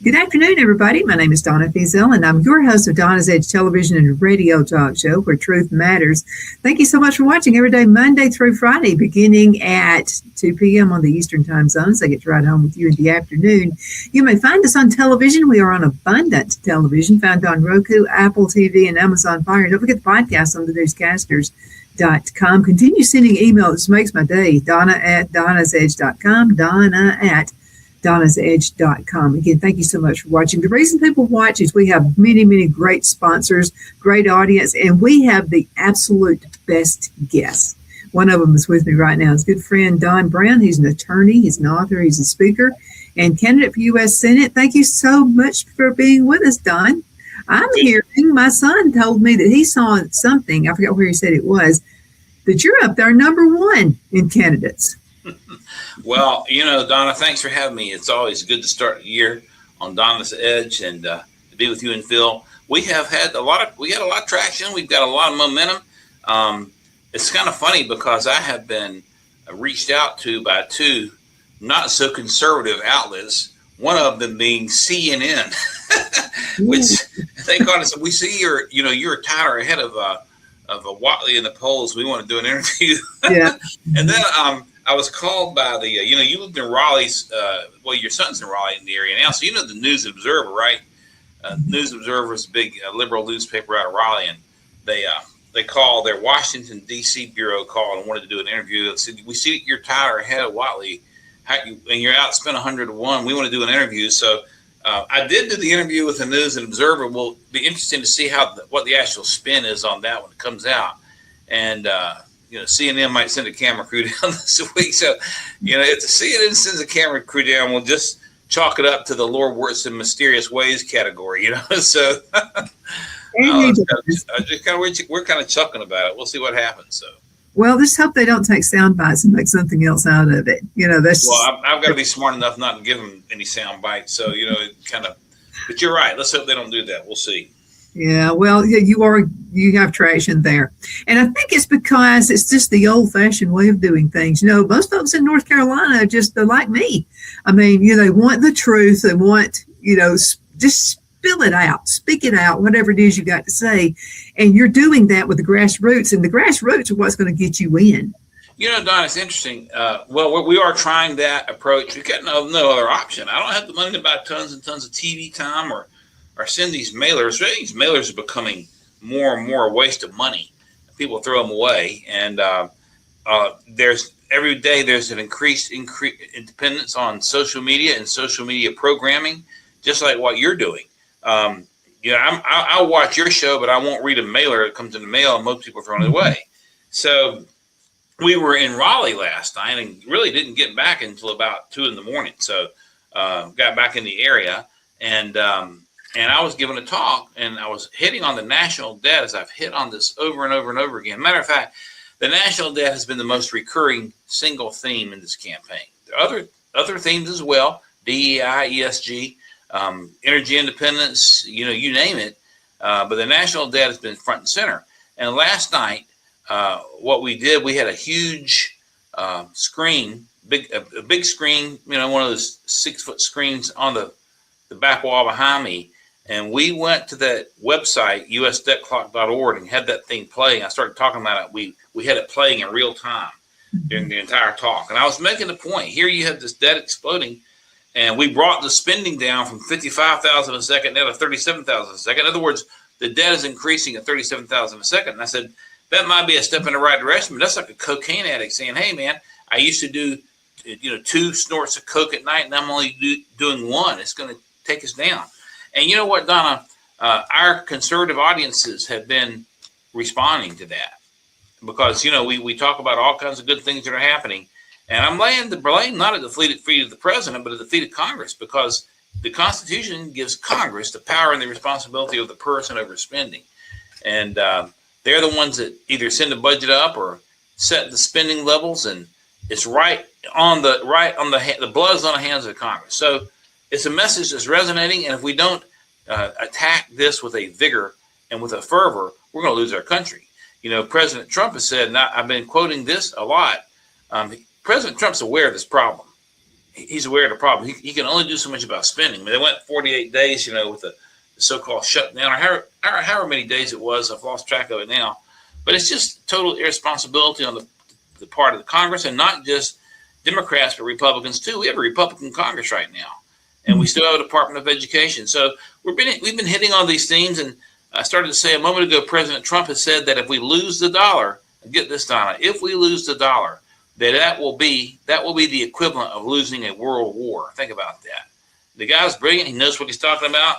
Good afternoon, everybody. My name is Donna and I'm your host of Donna's Edge television and radio talk show where truth matters. Thank you so much for watching every day, Monday through Friday, beginning at 2 p.m. on the Eastern time zone. So I get to ride home with you in the afternoon. You may find us on television. We are on Abundant Television, found on Roku, Apple TV, and Amazon Fire. Don't forget the podcast on the newscasters.com. Continue sending emails. This makes my day. Donna@donnasedge.com. Donna@donnasedge.com. Again, thank you so much for watching. The reason people watch is we have many, many great sponsors, great audience, and we have the absolute best guests. One of them is with me right now. His good friend, Don Brown. He's an attorney, he's an author, he's a speaker, and candidate for U.S. Senate. Thank you so much for being with us, Don. I'm hearing, my son told me that he saw something, I forgot where he said it was, that you're up there number one in candidates. Well, Donna, thanks for having me. It's always good to start the year on Donna's Edge and to be with you and Phil. We got a lot of traction. We've got a lot of momentum. It's kind of funny because I have been reached out to by two not so conservative outlets, one of them being CNN, which they called us. We see you're a tighter ahead of a Watley in the polls. We want to do an interview. Yeah. And then I was called by the, you lived in Raleigh. Well, your son's in Raleigh in the area now. So, the News Observer, right? News Observer is a big liberal newspaper out of Raleigh. And they called their Washington, D.C. bureau called and wanted to do an interview. They said, we see you're tighter ahead of Watley and you're out spent 100 to 1. We want to do an interview. So I did do the interview with the News and Observer. Will be interesting to see what the actual spin is on that when it comes out. And, CNN might send a camera crew down this week. So, if the CNN sends a camera crew down, we'll just chalk it up to the Lord works in mysterious ways category, So we're kind of chuckling about it. We'll see what happens. So. Well, just hope they don't take sound bites and make something else out of it. That's. Well, I've got to be smart enough not to give them any sound bites. So, but you're right. Let's hope they don't do that. We'll see. Yeah, well, you have traction there. And I think it's because it's just the old-fashioned way of doing things. Most folks in North Carolina they're like me. I mean, they want the truth. They want, just spill it out, speak it out, whatever it is you got to say. And you're doing that with the grassroots, and the grassroots are what's going to get you in. Don, it's interesting. Well, we are trying that approach. We've got no other option. I don't have the money to buy tons and tons of TV time or send these mailers. These mailers are becoming more and more a waste of money. People throw them away, and every day there's an increased dependence on social media and social media programming, just like what you're doing. I'll watch your show, but I won't read a mailer that comes in the mail, and most people are throwing it away. So we were in Raleigh last night and really didn't get back until about 2 a.m. So got back in the area, and I was giving a talk, and I was hitting on the national debt, as I've hit on this over and over and over again. Matter of fact, the national debt has been the most recurring single theme in this campaign. There are other themes as well: DEI, ESG, energy independence. You name it. But the national debt has been front and center. And last night, what we did, we had a huge screen, a big screen. One of those 6-foot screens on the back wall behind me. And we went to that website, usdebtclock.org, and had that thing playing. I started talking about it. We had it playing in real time during the entire talk. And I was making the point. Here you have this debt exploding, and we brought the spending down from 55,000 a second now to 37,000 a second. In other words, the debt is increasing at 37,000 a second. And I said, that might be a step in the right direction, but that's like a cocaine addict saying, hey, man, I used to do 2 snorts of coke at night, and I'm only doing 1. It's going to take us down. And you know what, Donna, our conservative audiences have been responding to that because, we talk about all kinds of good things that are happening. And I'm laying the blame not at the feet of the president, but at the feet of Congress, because the Constitution gives Congress the power and the responsibility of the person over spending. And they're the ones that either send the budget up or set the spending levels, and it's right on the blood's on the hands of Congress. So it's a message that's resonating, and if we don't attack this with a vigor and with a fervor, we're going to lose our country. You know, President Trump has said, and I've been quoting this a lot, President Trump's aware of this problem. He's aware of the problem. He can only do so much about spending. I mean, they went 48 days, you know, with the so-called shutdown, or however many days it was. I've lost track of it now. But it's just total irresponsibility on the part of the Congress, and not just Democrats, but Republicans too. We have a Republican Congress right now, and we still have a Department of Education. So we've been hitting on these themes, and I started to say a moment ago, President Trump has said that if we lose the dollar, get this, Donna, if we lose the dollar, that will be the equivalent of losing a world war. Think about that. The guy's brilliant. He knows what he's talking about.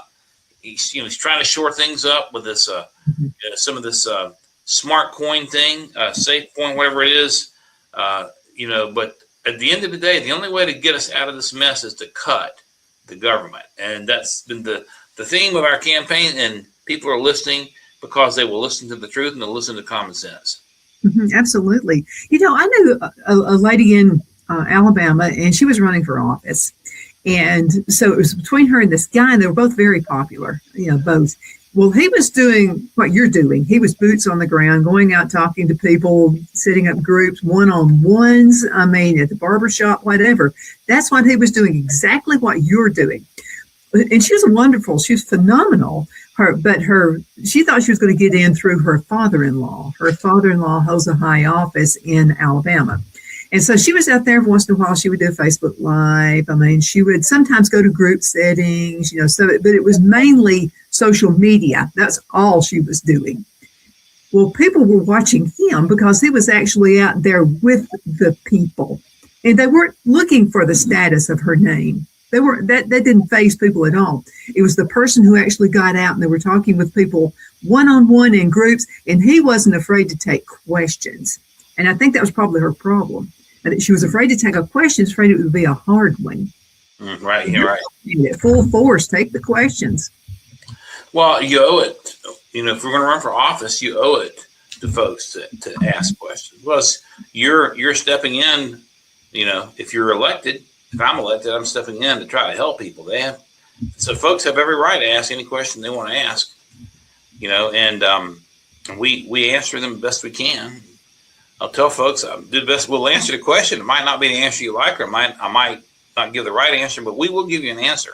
He's trying to shore things up with this some of this smart coin thing, safe coin, whatever it is. But at the end of the day, the only way to get us out of this mess is to cut the government, and that's been the theme of our campaign. And people are listening because they will listen to the truth and they'll listen to common sense. Absolutely. You know, I knew a lady in Alabama, and she was running for office. And so it was between her and this guy, and they were both very popular, both. Well, he was doing what you're doing. He was boots on the ground, going out, talking to people, setting up groups, one-on-ones. I mean, at the barbershop, whatever. That's what he was doing, exactly what you're doing. And she was phenomenal. She thought she was going to get in through her father-in-law. Her father-in-law holds a high office in Alabama. And so she was out there once in a while. She would do a Facebook Live. I mean, she would sometimes go to group settings, but it was mainly social media. That's all she was doing. Well, people were watching him because he was actually out there with the people. And they weren't looking for the status of her name. That didn't faze people at all. It was the person who actually got out, and they were talking with people one-on-one in groups, and he wasn't afraid to take questions. And I think that was probably her problem. That she was afraid to take a question, afraid it would be a hard one. Right, you're right. At full force, take the questions. Well, you owe it. If we're going to run for office, you owe it to folks to ask questions. Plus, you're stepping in. If you're elected. If I'm elected, I'm stepping in to try to help people. So folks have every right to ask any question they want to ask, and we answer them the best we can. I'll tell folks, do the best. We'll answer the question. It might not be the answer you like, or I might not give the right answer, but we will give you an answer.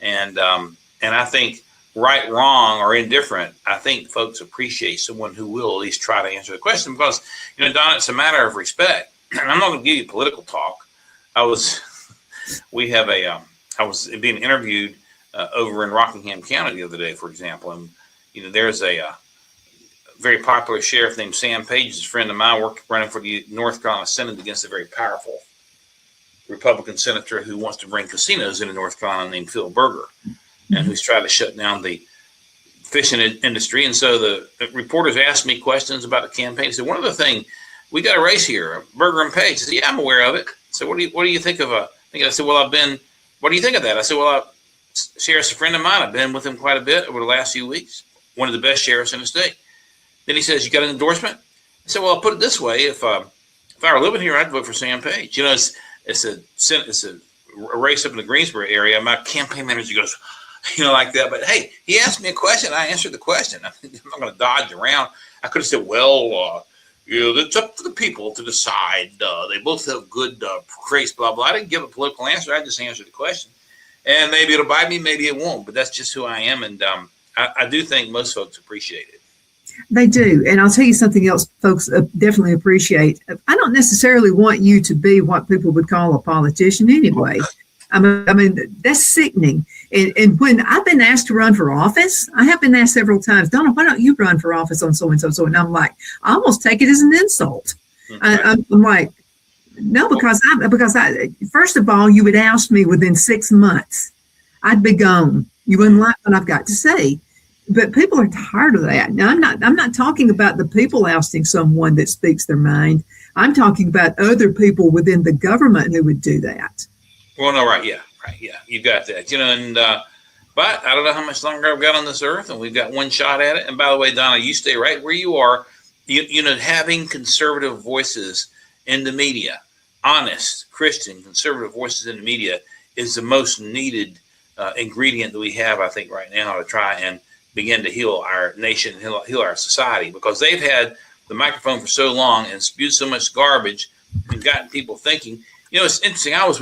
And I think right, wrong, or indifferent, I think folks appreciate someone who will at least try to answer the question, because, Donna, it's a matter of respect. And I'm not going to give you political talk. I was being interviewed over in Rockingham County the other day, for example, and there's a very popular sheriff named Sam Page, is a friend of mine, running for the North Carolina Senate against a very powerful Republican senator who wants to bring casinos into North Carolina named Phil Berger, and who's trying to shut down the fishing industry. And so the reporters asked me questions about the campaign. They said, one other thing, we got a race here, Berger and Page. I said, yeah, I'm aware of it. So what do you think of I said, well, what do you think of that? I said, well, sheriff's a friend of mine. I've been with him quite a bit over the last few weeks. One of the best sheriffs in the state. Then he says, you got an endorsement? I said, well, I'll put it this way. If I were living here, I'd vote for Sam Page. It's a race up in the Greensboro area. My campaign manager goes, like that. But hey, he asked me a question. I answered the question. I'm not going to dodge around. I could have said, well, it's up to the people to decide. They both have good traits, blah, blah. I didn't give a political answer. I just answered the question. And maybe it'll bite me, maybe it won't. But that's just who I am. And I do think most folks appreciate it. They do. And I'll tell you something else folks definitely appreciate. I don't necessarily want you to be what people would call a politician anyway. I mean, that's sickening. And when I've been asked to run for office, I have been asked several times, Donna, why don't you run for office on so-and-so? And I'm like, I almost take it as an insult. I'm like, no, because first of all, you would oust me within 6 months. I'd be gone. You wouldn't like what I've got to say. But people are tired of that. Now, I'm not talking about the people ousting someone that speaks their mind. I'm talking about other people within the government who would do that. Well, no, right. Yeah. Right. Yeah, you got that. And but I don't know how much longer I've got on this earth, and we've got one shot at it. And by the way, Donna, you stay right where you are. Having conservative voices in the media, honest Christian conservative voices in the media, is the most needed ingredient that we have, I think, right now to try and begin to heal our nation, heal our society, because they've had the microphone for so long and spewed so much garbage and gotten people thinking. It's interesting. I was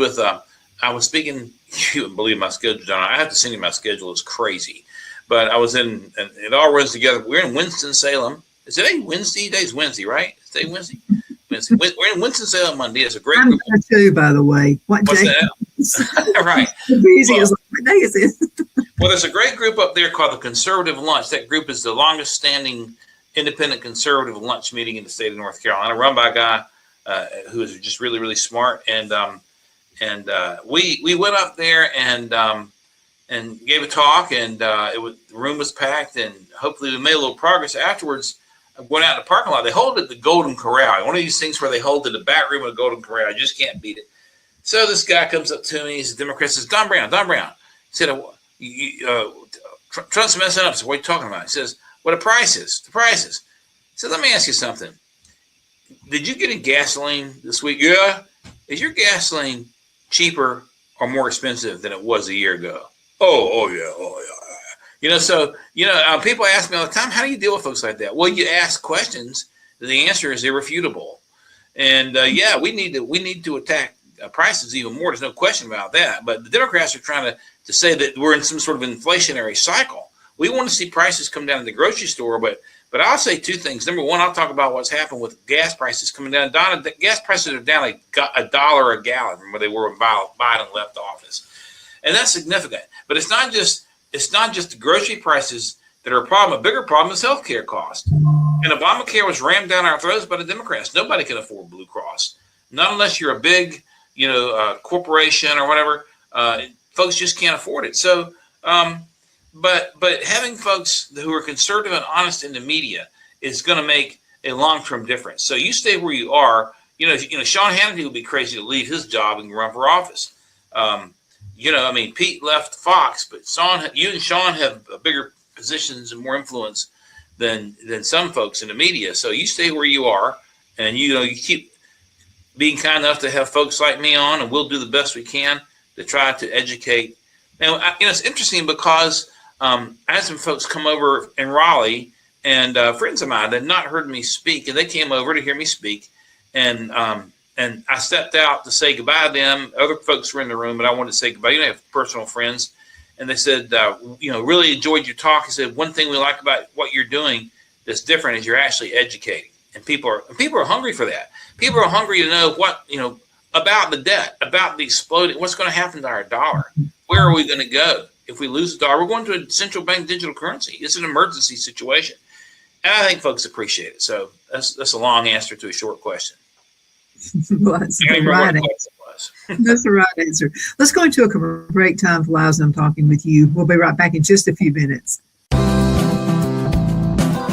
speaking. You wouldn't believe my schedule, John. I have to send you my schedule. It's crazy, but I was in, and it all runs together. We're in Winston-Salem. Is today Wednesday? Today's Wednesday, right? Is today Wednesday? Wednesday. We're in Winston-Salem Monday. It's a great group. I'm there too, by the way. What's that? Right. What day is it? Well, there's a great group up there called the Conservative Lunch. That group is the longest standing independent conservative lunch meeting in the state of North Carolina, run by a guy who is just really, really smart. And we went up there and gave a talk, and the room was packed, and hopefully we made a little progress. Afterwards, I went out in the parking lot. They hold it at the Golden Corral, one of these things where they hold it in the back room of the Golden Corral. You just can't beat it. So this guy comes up to me. He's a Democrat. Says, Don Brown. He said, Trump's messing up. So what are you talking about? He says, well, the prices. He said, let me ask you something. Did you get in gasoline this week? Yeah. Is your gasoline cheaper or more expensive than it was a year ago? Oh yeah. So people ask me all the time, how do you deal with folks like that? Well, you ask questions. The answer is irrefutable. And we need to attack prices even more. There's no question about that. But the Democrats are trying to say that we're in some sort of inflationary cycle. We want to see prices come down in the grocery store, but I'll say two things. Number one, I'll talk about what's happened with gas prices coming down. Donna, the gas prices are down like $1 a gallon from where they were when Biden left office, and that's significant. But it's not just the grocery prices that are a problem. A bigger problem is healthcare costs. And Obamacare was rammed down our throats by the Democrats. Nobody can afford Blue Cross, not unless you're a big, corporation or whatever. Folks just can't afford it. So, but having folks who are conservative and honest in the media is going to make a long-term difference. So you stay where you are. Sean Hannity would be crazy to leave his job and run for office. Pete left Fox, but you and Sean have bigger positions and more influence than some folks in the media. So you stay where you are, and you keep being kind enough to have folks like me on, and we'll do the best we can to try to educate. Now, it's interesting because I had some folks come over in Raleigh, and friends of mine that had not heard me speak, and they came over to hear me speak, and I stepped out to say goodbye to them. Other folks were in the room, but I wanted to say goodbye. I have personal friends, and they said, really enjoyed your talk. He said, one thing we like about what you're doing that's different is you're actually educating, and people are hungry for that. People are hungry to know what about the debt, about the exploding. What's going to happen to our dollar? Where are we going to go if we lose the dollar? We're going to a central bank digital currency. It's an emergency situation, and I think folks appreciate it. So that's a long answer to a short question. Well, that's the right answer. That's the right answer. Let's go into a break time for Lives, and I'm talking with you. We'll be right back in just a few minutes.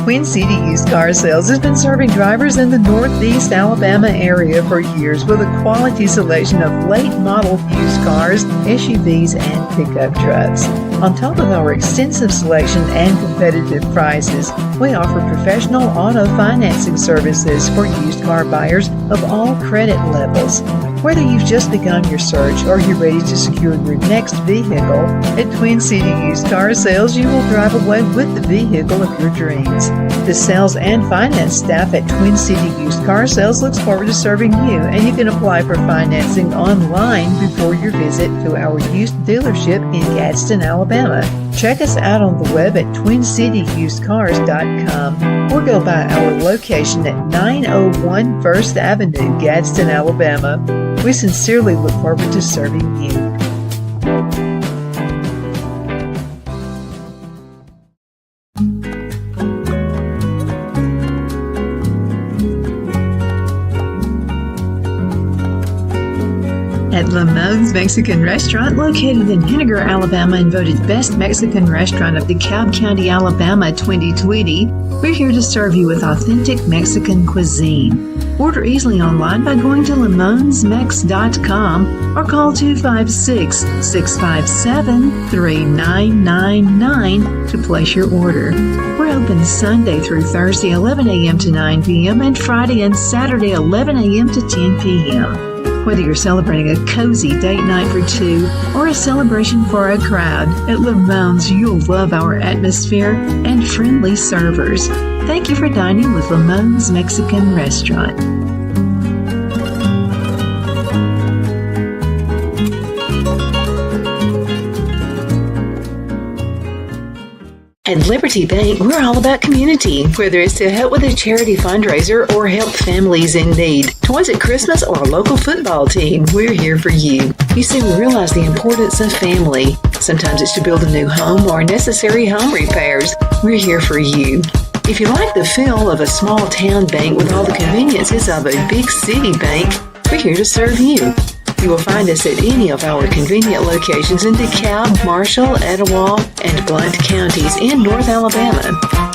Queen City Used Car Sales has been serving drivers in the Northeast Alabama area for years with a quality selection of late model used cars, SUVs, and pickup trucks. On top of our extensive selection and competitive prices, we offer professional auto financing services for used car buyers of all credit levels. Whether you've just begun your search or you're ready to secure your next vehicle, at Twin City Used Car Sales, you will drive away with the vehicle of your dreams. The sales and finance staff at Twin City Used Car Sales looks forward to serving you, and you can apply for financing online before your visit to our used dealership in Gadsden, Alabama. Check us out on the web at twincityusedcars.com or go by our location at 901 First Avenue, Gadsden, Alabama. We sincerely look forward to serving you. At Lamone's Mexican Restaurant, located in Henniger, Alabama, and voted Best Mexican Restaurant of DeKalb County, Alabama 2020. We're here to serve you with authentic Mexican cuisine. Order easily online by going to lamonsmex.com or call 256-657-3999 to place your order. We're open Sunday through Thursday, 11 a.m. to 9 p.m. and Friday and Saturday, 11 a.m. to 10 p.m. Whether you're celebrating a cozy date night for two or a celebration for a crowd, at Lamone's you'll love our atmosphere and friendly servers. Thank you for dining with Lamone's Mexican Restaurant. At Liberty Bank, we're all about community, whether it's to help with a charity fundraiser or help families in need. Toys at Christmas or a local football team, we're here for you. You see, we realize the importance of family. Sometimes it's to build a new home or necessary home repairs. We're here for you. If you like the feel of a small town bank with all the conveniences of a big city bank, we're here to serve you. You will find us at any of our convenient locations in DeKalb, Marshall, Etowah, and Blount counties in North Alabama.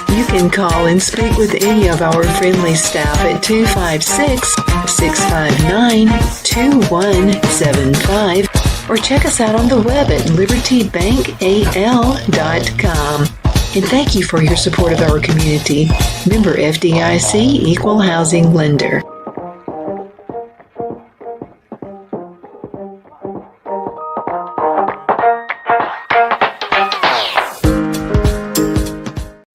You can call and speak with any of our friendly staff at 256-659-2175 or check us out on the web at libertybankal.com. And thank you for your support of our community. Member FDIC Equal Housing Lender.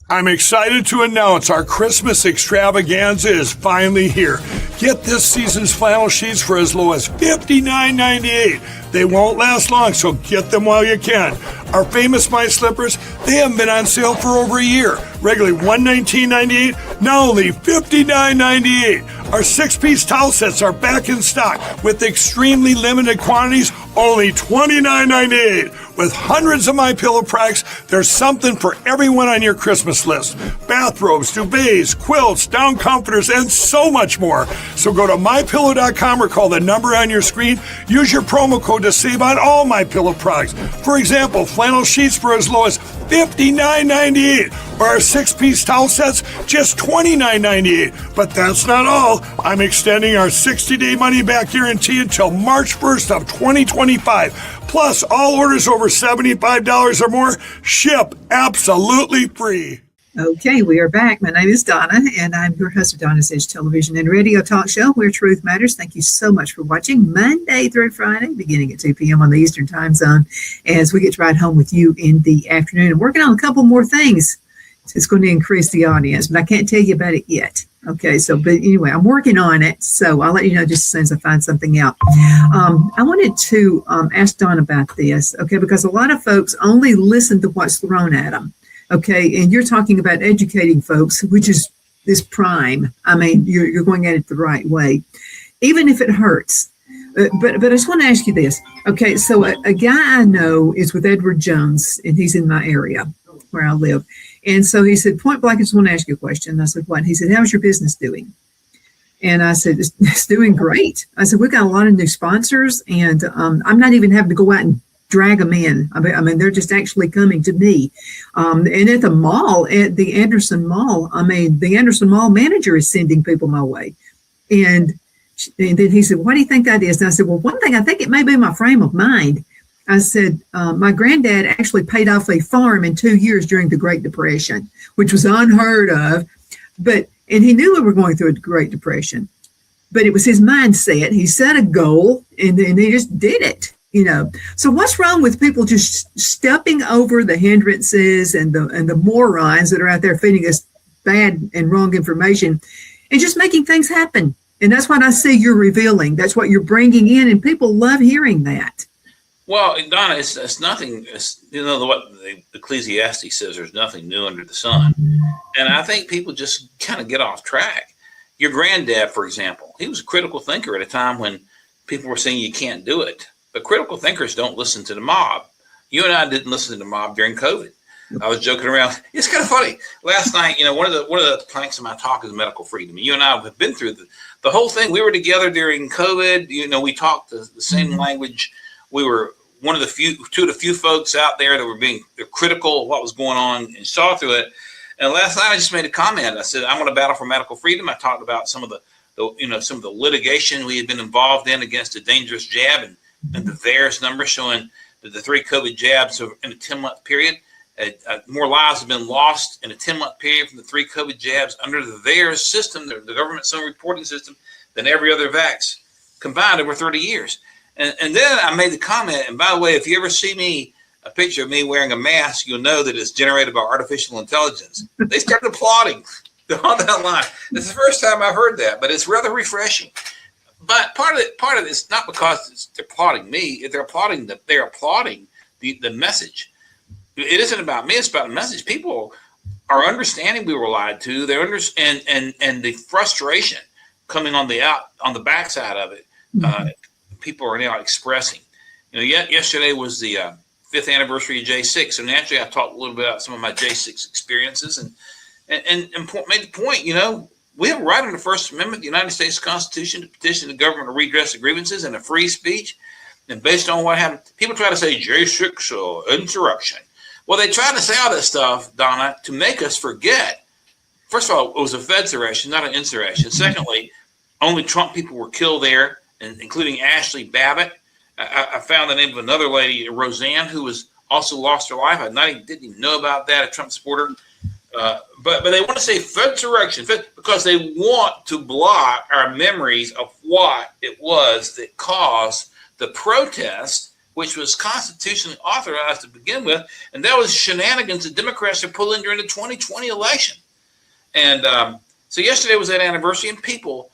I'm excited to announce our Christmas extravaganza is finally here. Get this season's flannel sheets for as low as $59.98. They won't last long, so get them while you can. Our famous My Slippers, they haven't been on sale for over a year. Regularly $119.98, now only $59.98. Our 6-piece towel sets are back in stock with extremely limited quantities, only $29.98. With hundreds of MyPillow products, there's something for everyone on your Christmas list. Bathrobes, duvets, quilts, down comforters, and so much more. So go to MyPillow.com or call the number on your screen. Use your promo code to save on all MyPillow products. For example, flannel sheets for as low as $59.98. Or our 6-piece towel sets, just $29.98. But that's not all. I'm extending our 60-day money-back guarantee until March 1st of 2025. Plus, all orders over $75 or more ship absolutely free. Okay, we are back. My name is Donna, and I'm your host of Donna's Edge Television and Radio Talk Show, where truth matters. Thank you so much for watching Monday through Friday, beginning at 2 p.m. on the Eastern Time Zone, as we get to ride home with you in the afternoon. I'm working on a couple more things. It's going to increase the audience, but I can't tell you about it yet. Okay, but anyway, I'm working on it, so I'll let you know just as soon as I find something out. I wanted to ask Dawn about this, okay, because a lot of folks only listen to what's thrown at them, okay, and you're talking about educating folks, which is prime. I mean, you're going at it the right way, even if it hurts. But I just want to ask you this. Okay, so a guy I know is with Edward Jones, and he's in my area where I live. And so he said, point blank, I just want to ask you a question. And I said, what? He said, how's your business doing? And I said, it's doing great. I said, we've got a lot of new sponsors, and I'm not even having to go out and drag them in. I mean, they're just actually coming to me. And at the mall, at the Anderson Mall, the Anderson Mall manager is sending people my way. And then he said, what do you think that is? And I said, well, one thing, I think it may be my frame of mind. I said, my granddad actually paid off a farm in 2 years during the Great Depression, which was unheard of. And he knew we were going through a Great Depression, but it was his mindset. He set a goal and he just did it, you know. So what's wrong with people just stepping over the hindrances and the morons that are out there feeding us bad and wrong information and just making things happen? And that's what I see you're revealing. That's what you're bringing in, and people love hearing that. Well, Donna, it's nothing, what the Ecclesiastes says, there's nothing new under the sun. And I think people just kind of get off track. Your granddad, for example, he was a critical thinker at a time when people were saying you can't do it. But critical thinkers don't listen to the mob. You and I didn't listen to the mob during COVID. I was joking around. It's kind of funny. Last night, one of the planks of my talk is medical freedom. You and I have been through the whole thing. We were together during COVID. We talked the same language. We were two of the few folks out there that were being critical of what was going on and saw through it. And last night I just made a comment. I said, I'm going to battle for medical freedom. I talked about some of the litigation we had been involved in against a dangerous jab and the VAERS number showing that the 3 COVID jabs in a 10-month period, more lives have been lost in a 10-month period from the 3 COVID jabs under the VAERS system, the government's own reporting system, than every other vax combined over 30 years. And then I made the comment, and by the way, if you ever see a picture of me wearing a mask, you'll know that it's generated by artificial intelligence. They started applauding on that line. It's the first time I've heard that, but it's rather refreshing. But part of it's not because they're applauding me. They're applauding the message. It isn't about me. It's about the message. People are understanding we were lied to. They understand, and the frustration coming on the backside of it. People are now expressing. Yesterday was the 5th anniversary of J6, so naturally I talked a little bit about some of my J6 experiences and made the point. We have a right under the First Amendment of the United States Constitution to petition the government to redress the grievances and a free speech. And based on what happened, people try to say J6 or insurrection. Well, they try to say all this stuff, Donna, to make us forget. First of all, it was a fedsurrection, not an insurrection. Secondly, only Trump people were killed there, and including Ashley Babbitt. I found the name of another lady, Roseanne, who was also lost her life. Didn't even know about that, a Trump supporter. But they want to say fedsurrection because they want to block our memories of what it was that caused the protest, which was constitutionally authorized to begin with, and that was shenanigans the Democrats are pulling during the 2020 election. And so yesterday was that anniversary, and people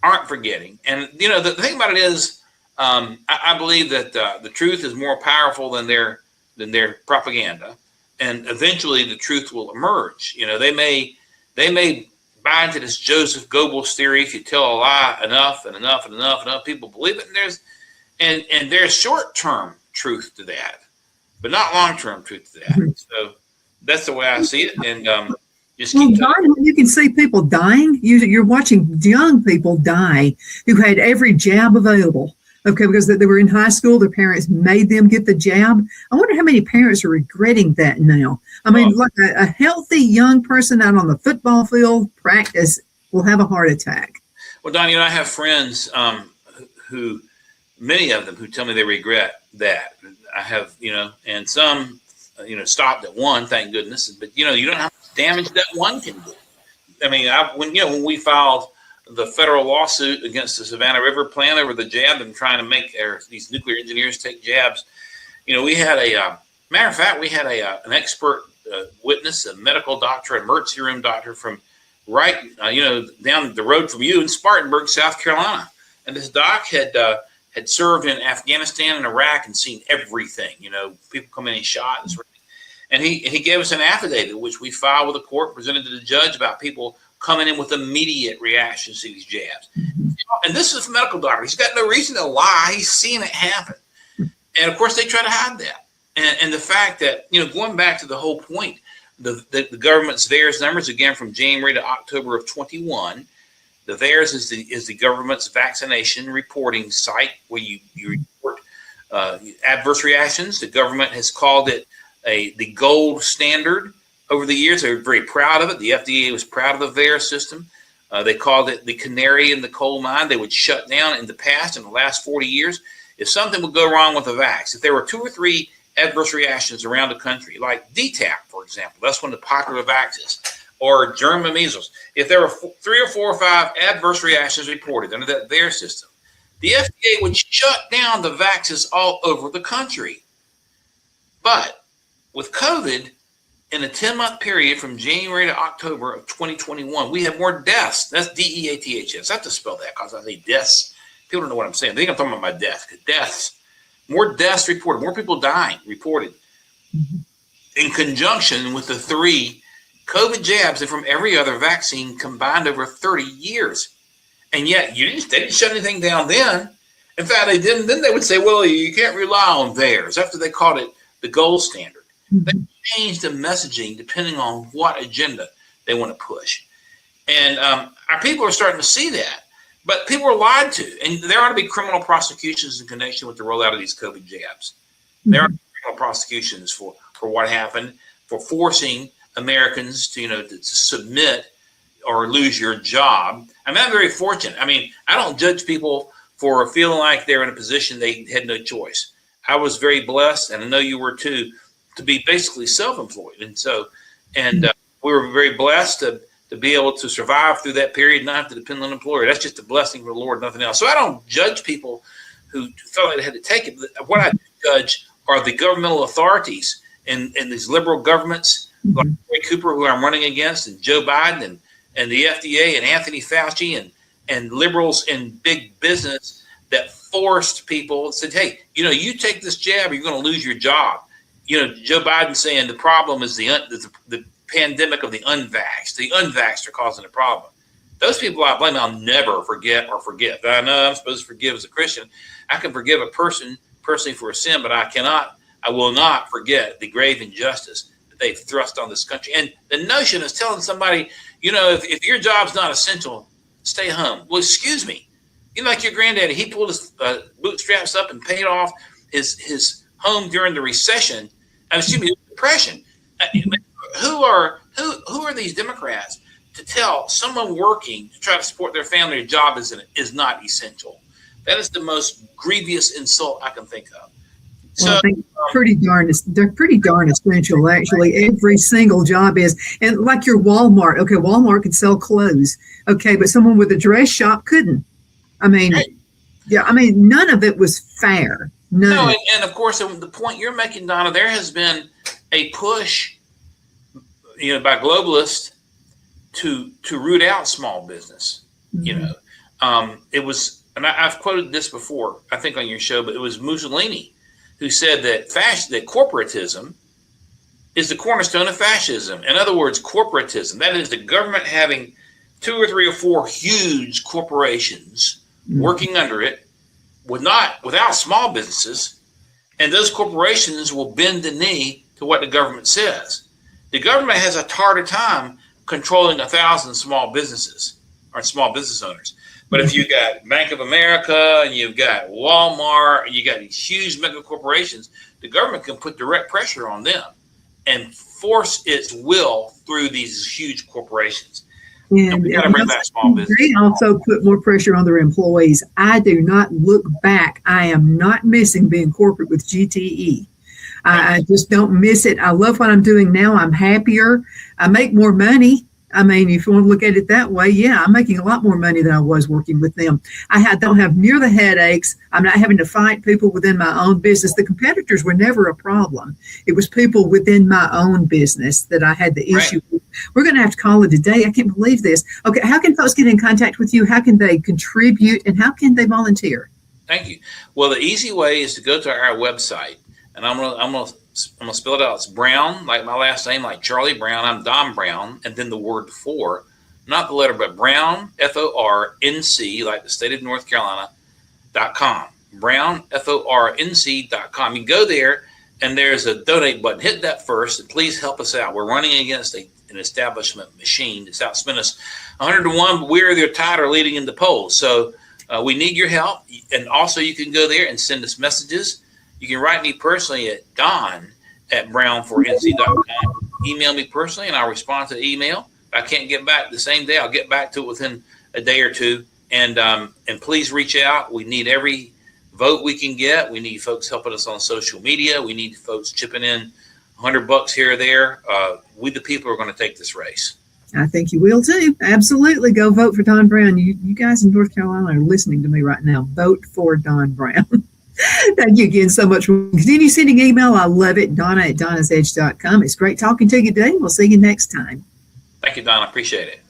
aren't forgetting. And the thing about it is, I believe that the truth is more powerful than their propaganda, and eventually the truth will emerge. They may buy into this Joseph Goebbels theory. If you tell a lie enough and enough and enough and enough, people believe it. And there's short-term truth to that, but not long-term truth to that. So that's the way I see it. And just keep Don, you can see people dying. You're watching young people die who had every jab available. Okay, because they were in high school, their parents made them get the jab. I wonder how many parents are regretting that now. I mean, like a healthy young person out on the football field practice will have a heart attack. Well, Don, I have friends who, many of them, who tell me they regret that. I have, and some, stopped at one, thank goodness. But, you don't know how much damage that one can do. I mean, when we filed the federal lawsuit against the Savannah River plant over the jab and trying to make these nuclear engineers take jabs, we had we had an expert witness, a medical doctor, an emergency room doctor from down the road from you in Spartanburg, South Carolina. And this doc had served in Afghanistan and Iraq and seen everything, people come in and shot. And he gave us an affidavit, which we filed with the court, presented to the judge about people coming in with immediate reactions to these jabs. And this is a medical doctor. He's got no reason to lie. He's seen it happen. And of course, they try to hide that. And the fact that, going back to the whole point, the government's VAERS numbers, again, from January to October of 21, the VAERS is the government's vaccination reporting site where you report adverse reactions. The government has called it the gold standard. Over the years, they were very proud of it. The FDA was proud of the VAERS system. They called it the canary in the coal mine. They would shut down in the past, in the last 40 years, if something would go wrong with the vax. If there were 2 or 3 adverse reactions around the country, like DTaP, for example, that's one of the popular vaxes, or German measles. If there were 3 or 4 or 5 adverse reactions reported under that VAERS system, the FDA would shut down the vaxes all over the country. But with COVID, in a 10-month period from January to October of 2021, we have more deaths. That's DEATHS. I have to spell that because I say deaths. People don't know what I'm saying. They think I'm talking about my death. Deaths. More deaths reported. More people dying reported. In conjunction with the 3 COVID jabs and from every other vaccine combined over 30 years. And yet they didn't shut anything down then. In fact, they didn't. Then they would say, well, you can't rely on VAERS after they called it the gold standard. They change the messaging depending on what agenda they want to push. And our people are starting to see that. But people are lied to. And there ought to be criminal prosecutions in connection with the rollout of these COVID jabs. There are criminal prosecutions for what happened, for forcing Americans to submit or lose your job. I mean, I'm very fortunate. I mean, I don't judge people for feeling like they're in a position they had no choice. I was very blessed, and I know you were too, to be basically self-employed. And we were very blessed to be able to survive through that period and not have to depend on an employer. That's just a blessing from the Lord, nothing else. So I don't judge people who felt like they had to take it. What I judge are the governmental authorities and these liberal governments, like Roy Cooper, who I'm running against, and Joe Biden and the FDA and Anthony Fauci and liberals in big business that forced people, said, hey, you take this jab or you're going to lose your job. Joe Biden saying the problem is the pandemic of the unvaxxed. The unvaxxed are causing the problem. Those people I blame, I'll never forget or forgive. I know I'm supposed to forgive as a Christian. I can forgive a person personally for a sin, but I will not forget the grave injustice that they've thrust on this country. And the notion is telling somebody, if your job's not essential, stay home. Well, excuse me. Like your granddaddy, he pulled his bootstraps up and paid off his home during the recession. The depression. Who are these Democrats to tell someone working to try to support their family or job is not essential? That is the most grievous insult I can think of. Well, I think they're pretty darn essential, actually. Every single job is. And like your Walmart, okay, Walmart could sell clothes, okay, but someone with a dress shop couldn't. I mean, none of it was fair. No, and of course, the point you're making, Donna, there has been a push, by globalists to root out small business. It was, and I've quoted this before, I think on your show, but it was Mussolini who said that corporatism is the cornerstone of fascism. In other words, corporatism, that is the government having 2 or 3 or 4 huge corporations working under it, without small businesses, and those corporations will bend the knee to what the government says. The government has a harder time controlling 1,000 small businesses or small business owners. But if you've got Bank of America and you've got Walmart and you got these huge mega corporations, the government can put direct pressure on them and force its will through these huge corporations. And we got to bring back small business. They also put more pressure on their employees. I do not look back. I am not missing being corporate with GTE. I just don't miss it. I love what I'm doing now. I'm happier. I make more money. I mean, if you want to look at it that way, yeah, I'm making a lot more money than I was working with them. I don't have near the headaches. I'm not having to fight people within my own business. The competitors were never a problem. It was people within my own business that I had the issue with. We're going to have to call it a day. I can't believe this. Okay, how can folks get in contact with you? How can they contribute? And how can they volunteer? Thank you. Well, the easy way is to go to our website, and I'm gonna spell it out. It's Brown, like my last name, like Charlie Brown. I'm Don Brown, and then the word for, not the letter, but Brown, FORNC, like the state of North Carolina.com. Brown, FORNC.com. You go there, and there's a donate button. Hit that first, and please help us out. We're running against an establishment machine that's outspent us 100 to 1, but we're either tied or leading in the polls. So we need your help. And also, you can go there and send us messages. You can write me personally at don@brown4nc.com. Email me personally, and I'll respond to the email. If I can't get back the same day, I'll get back to it within a day or two. And please reach out. We need every vote we can get. We need folks helping us on social media. We need folks chipping in $100 here or there. We, the people, are going to take this race. I think you will too. Absolutely. Go vote for Don Brown. You guys in North Carolina are listening to me right now. Vote for Don Brown. Thank you again so much. Continue sending email. I love it. Donna@donnasedge.com. It's great talking to you today. We'll see you next time. Thank you, Donna. Appreciate it.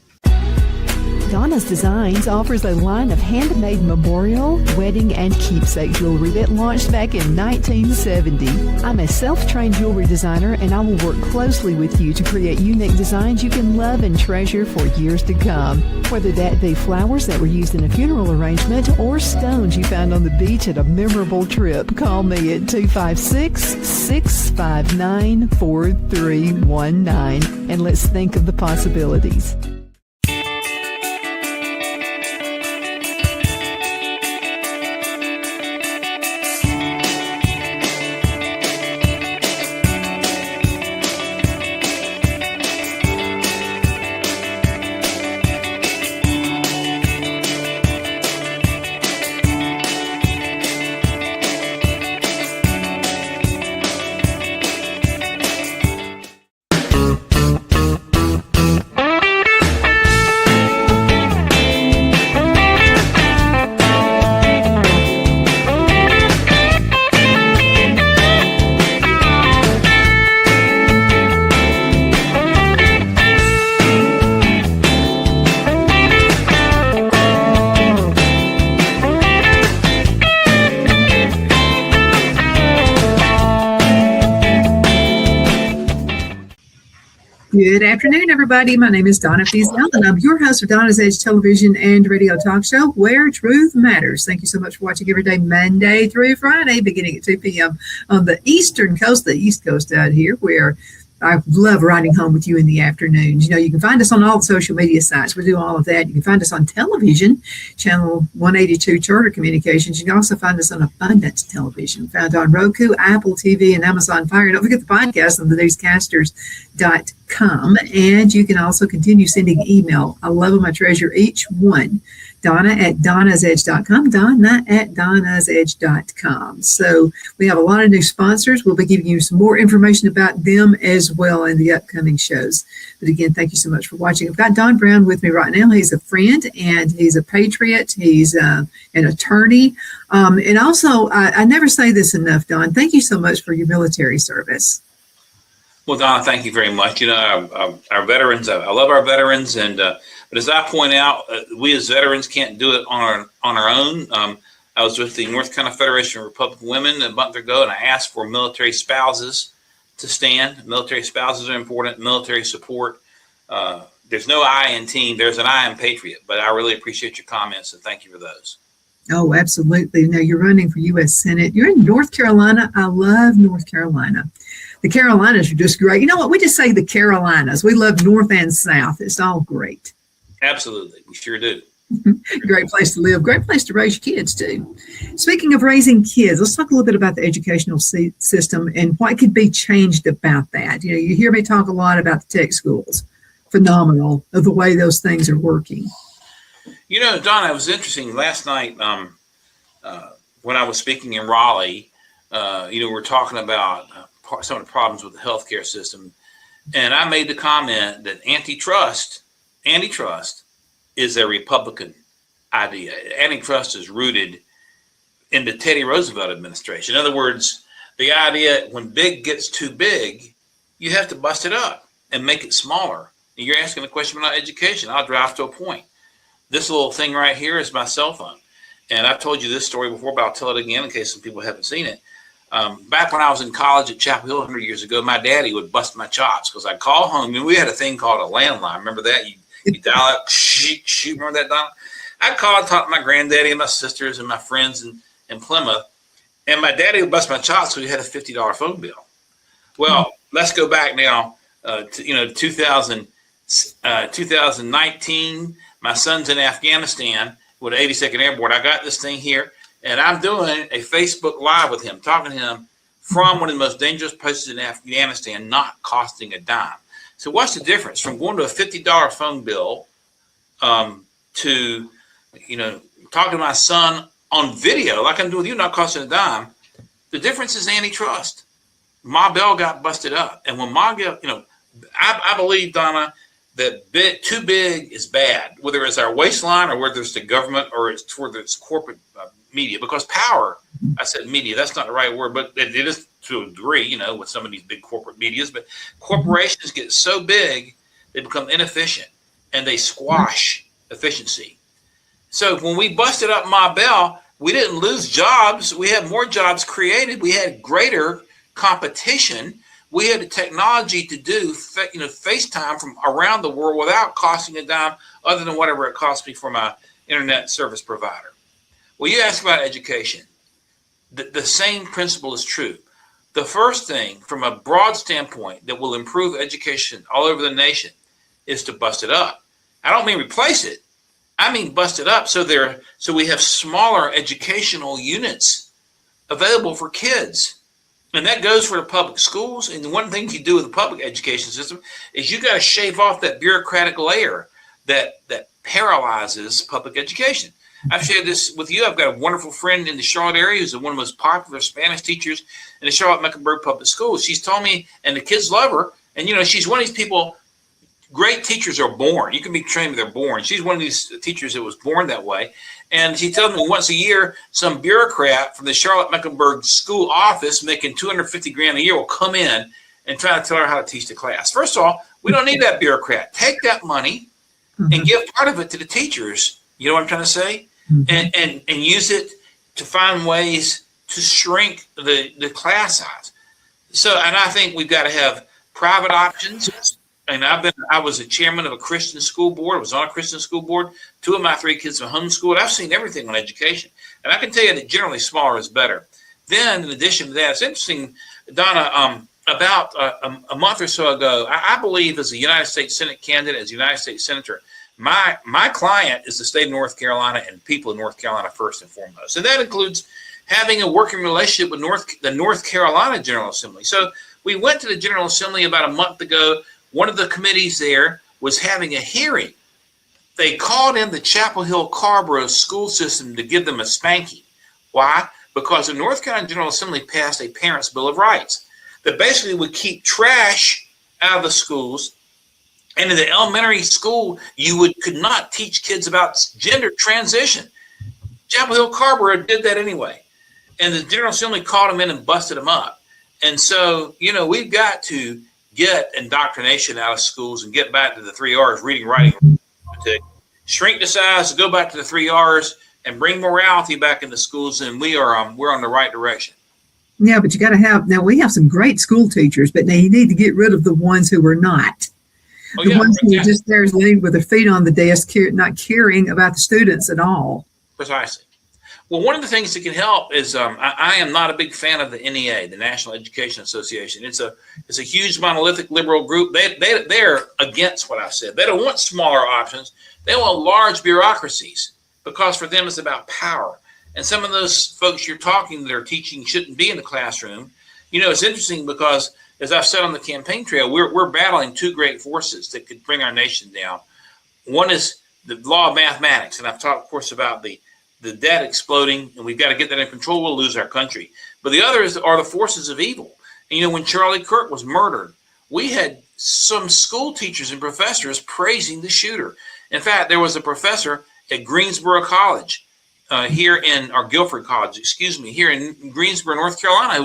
Donna's Designs offers a line of handmade memorial, wedding, and keepsake jewelry that launched back in 1970. I'm a self-trained jewelry designer, and I will work closely with you to create unique designs you can love and treasure for years to come. Whether that be flowers that were used in a funeral arrangement or stones you found on the beach at a memorable trip, call me at 256-659-4319, and let's think of the possibilities. Good afternoon, everybody. My name is Donna Fiesel, and I'm your host of Donna's Edge television and radio talk show, Where Truth Matters. Thank you so much for watching every day, Monday through Friday, beginning at 2 p.m. on the eastern coast, the East Coast out here, where I love riding home with you in the afternoons. You know, you can find us on all the social media sites. We do all of that. You can find us on television, channel 182 Charter Communications. You can also find us on Abundant Television, found on Roku, Apple TV, and Amazon Fire. Don't forget the podcast on the newscasters.com. And you can also continue sending email. I love them. I treasure each one. Donna at donnasedge.com, Donna at donnasedge.com. So we have a lot of new sponsors. We'll be giving you some more information about them as well in the upcoming shows. But again, thank you so much for watching. I've got Don Brown with me right now. He's a friend and he's a patriot. He's an attorney. And also, I never say this enough, Don, thank you so much for your military service. Well, Donna, thank you very much. You know, our veterans, I love our veterans. And but as I point out, we as veterans can't do it on our own. I was with the North Carolina Federation of Republican Women a month ago, and I asked for military spouses to stand. Military spouses are important, military support. There's no I in team. There's an I in patriot. But I really appreciate your comments, and thank you for those. Oh, absolutely. Now, you're running for U.S. Senate. You're in North Carolina. I love North Carolina. The Carolinas are just great. You know what? We just say the Carolinas. We love North and South. It's all great. Absolutely. We sure do. Great place to live. Great place to raise your kids, too. Speaking of raising kids, let's talk a little bit about the educational system and what could be changed about that. You know, you hear me talk a lot about the tech schools. Phenomenal of the way those things are working. You know, Donna, it was interesting last night when I was speaking in Raleigh. We're talking about some of the problems with the healthcare system, and I made the comment that antitrust is a Republican idea. Antitrust is rooted in the Teddy Roosevelt administration. In other words, the idea when big gets too big, you have to bust it up and make it smaller. And you're asking a question about education. I'll drive to a point. This little thing right here is my cell phone. And I've told you this story before, but I'll tell it again in case some people haven't seen it. Back when I was in college at Chapel Hill 100 years ago, my daddy would bust my chops because I'd call home. And we had a thing called a landline. Remember that? You dial up, shoot. Remember that, Donna? I'd call and talk to my granddaddy and my sisters and my friends in Plymouth. And my daddy would bust my chops because he had a $50 phone bill. Well, let's go back now to 2019. My son's in Afghanistan with the 82nd Airborne. I got this thing here. And I'm doing a Facebook Live with him, talking to him from one of the most dangerous places in Afghanistan, not costing a dime. So what's the difference from going to a $50 phone bill to, talking to my son on video, like I'm doing with you, not costing a dime? The difference is antitrust. Ma Bell got busted up. And when Ma Bell, I believe, Donna, that too big is bad, whether it's our waistline or whether it's the government or whether it's corporate media, because power, I said media, that's not the right word, but it is to a degree, with some of these big corporate medias, but corporations get so big, they become inefficient and they squash efficiency. So when we busted up Ma Bell, we didn't lose jobs. We had more jobs created. We had greater competition. We had the technology to do, FaceTime from around the world without costing a dime, other than whatever it cost me for my internet service provider. Well, you ask about education. The same principle is true. The first thing, from a broad standpoint, that will improve education all over the nation is to bust it up. I don't mean replace it. I mean bust it up so we have smaller educational units available for kids. And that goes for the public schools. And one thing you do with the public education system is you got to shave off that bureaucratic layer that paralyzes public education. I've shared this with you. I've got a wonderful friend in the Charlotte area who's one of the most popular Spanish teachers in the Charlotte-Mecklenburg Public Schools. She's told me, and the kids love her, and she's one of these people. Great teachers are born. You can be trained when they're born. She's one of these teachers that was born that way. And she tells me once a year, some bureaucrat from the Charlotte-Mecklenburg school office making $250 grand a year will come in and try to tell her how to teach the class. First of all, we don't need that bureaucrat. Take that money and give part of it to the teachers. You know what I'm trying to say? And use it to find ways to shrink the class size. So, and I think we've got to have private options. And I was a chairman of a Christian school board. I was on a Christian school board. 2 of my 3 kids were homeschooled. I've seen everything on education. And I can tell you that generally smaller is better. Then, in addition to that, it's interesting, Donna, about a month or so ago, I believe as a United States Senate candidate, as a United States Senator, my client is the state of North Carolina and people of North Carolina first and foremost. And that includes having a working relationship with the North Carolina General Assembly. So we went to the General Assembly about a month ago. One of the committees there was having a hearing. They called in the Chapel Hill Carborough school system to give them a spanking. Why? Because the North Carolina General Assembly passed a Parents' Bill of Rights that basically would keep trash out of the schools. And in the elementary school, you could not teach kids about gender transition. Chapel Hill Carborough did that anyway. And the General Assembly called them in and busted them up. And so, we've got to get indoctrination out of schools and get back to the 3 R's, reading, writing, to shrink the size, to go back to the 3 R's and bring morality back into schools. And we're on the right direction. Yeah, but you got to now we have some great school teachers, but now you need to get rid of the ones who are not. The ones who are just there laying with their feet on the desk, not caring about the students at all. Precisely. Well, one of the things that can help is I am not a big fan of the NEA, the National Education Association. It's a huge monolithic liberal group. They're against what I said. They don't want smaller options. They want large bureaucracies because for them it's about power. And some of those folks you're talking that are teaching shouldn't be in the classroom. It's interesting because, as I've said on the campaign trail, we're battling 2 great forces that could bring our nation down. One is the law of mathematics, and I've talked, of course, about the debt exploding, and we've got to get that in control. We'll lose our country. But the other are the forces of evil. And, when Charlie Kirk was murdered, we had some school teachers and professors praising the shooter. In fact, there was a professor at Greensboro College Guilford College, here in Greensboro, North Carolina,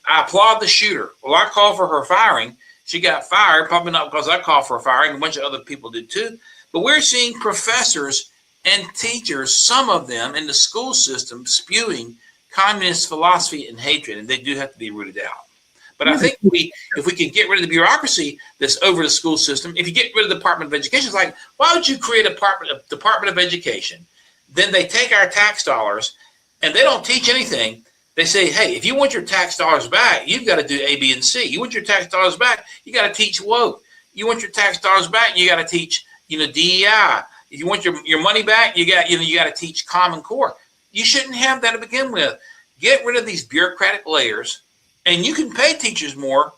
I applaud the shooter. Well, I called for her firing. She got fired, probably not because I called for her firing. A bunch of other people did too. But we're seeing professors and teachers, some of them in the school system, spewing communist philosophy and hatred, and they do have to be rooted out. But I think if we can get rid of the bureaucracy that's over the school system, if you get rid of the Department of Education, it's like, why would you create a Department of Education? Then they take our tax dollars and they don't teach anything. They say, hey, if you want your tax dollars back, you've got to do A, B, and C. You want your tax dollars back, you got to teach woke. You want your tax dollars back, you got to teach, DEI. If you want your money back, you got to teach Common Core. You shouldn't have that to begin with. Get rid of these bureaucratic layers, and you can pay teachers more,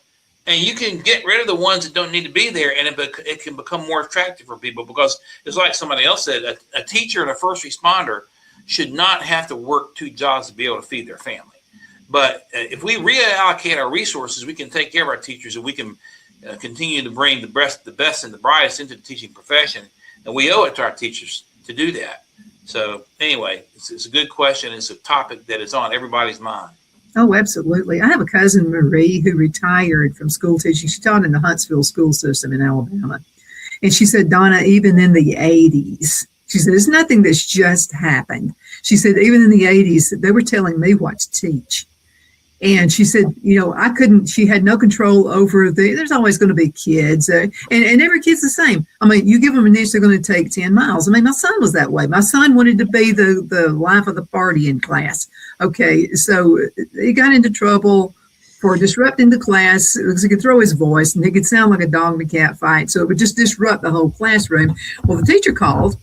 and you can get rid of the ones that don't need to be there, and it can become more attractive for people, because it's like somebody else said, a teacher and a first responder should not have to work 2 jobs to be able to feed their family. But if we reallocate our resources, we can take care of our teachers, and we can continue to bring the best and the brightest into the teaching profession, and we owe it to our teachers to do that. So anyway, it's a good question. It's a topic that is on everybody's mind. Oh, absolutely. I have a cousin, Marie, who retired from school teaching. She taught in the Huntsville school system in Alabama. And she said, Donna, even in the 80s, She said, it's nothing that's just happened. She said, even in the 80s, they were telling me what to teach. And she said, she had no control over there's always going to be kids. And every kid's the same. I mean, you give them an inch, they're going to take 10 miles. I mean, my son was that way. My son wanted to be the life of the party in class. Okay, so he got into trouble for disrupting the class because he could throw his voice and he could sound like a dog in a cat fight. So it would just disrupt the whole classroom. Well, the teacher called.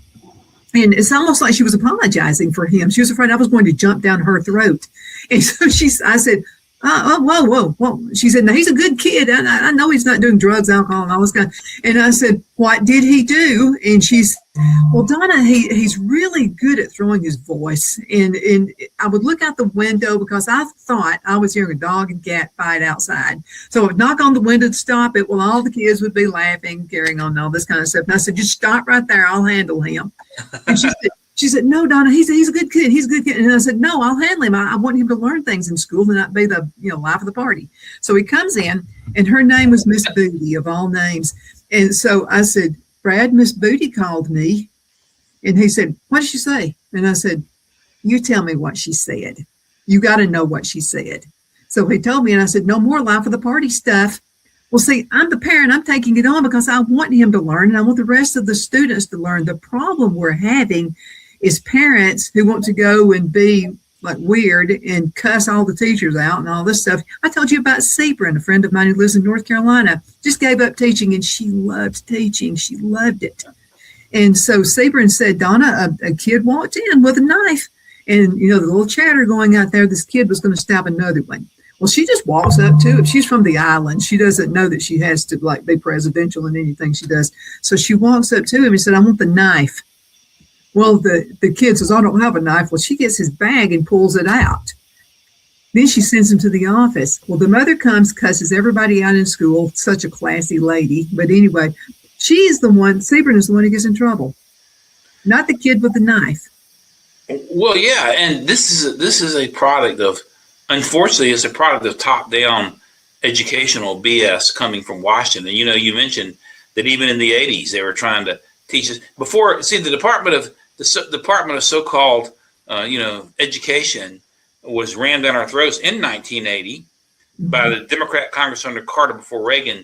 And it's almost like she was apologizing for him. She was afraid I was going to jump down her throat. And so I said, whoa. She said, no, he's a good kid. I know he's not doing drugs, alcohol, and all this kind. And I said, what did he do? And she said, well, Donna, he's really good at throwing his voice. And I would look out the window because I thought I was hearing a dog and cat fight outside. So I would knock on the window to stop it. Well, all the kids would be laughing, carrying on, and all this kind of stuff. And I said, just stop right there. I'll handle him. And she said, no, Donna, he's a good kid. He's a good kid. And I said, no, I'll handle him. I want him to learn things in school and not be the life of the party. So he comes in, and her name was Miss Booty, of all names. And so I said, Brad, Miss Booty called me. And he said, what did she say? And I said, you tell me what she said. You got to know what she said. So he told me, and I said, no more life of the party stuff. Well, see, I'm the parent. I'm taking it on because I want him to learn, and I want the rest of the students to learn. The problem we're having is parents who want to go and be like weird and cuss all the teachers out and all this stuff. I told you about Sebring, a friend of mine who lives in North Carolina, just gave up teaching, and she loved teaching. She loved it. And so Sebring said, Donna, a kid walked in with a knife, and, the little chatter going out there, this kid was going to stab another one. Well, she just walks up to him. She's from the island. She doesn't know that she has to be presidential in anything she does. So she walks up to him and said, I want the knife. Well, the kid says, I don't have a knife. Well, she gets his bag and pulls it out. Then she sends him to the office. Well, the mother comes, cusses everybody out in school. Such a classy lady. But anyway, Sebring is the one who gets in trouble, not the kid with the knife. Well, yeah, and this is a product of, unfortunately, it's a product of top-down educational BS coming from Washington. You mentioned that even in the 80s they were trying to teach us before. See, the Department of so-called education was rammed down our throats in 1980 by the Democrat Congress under Carter before Reagan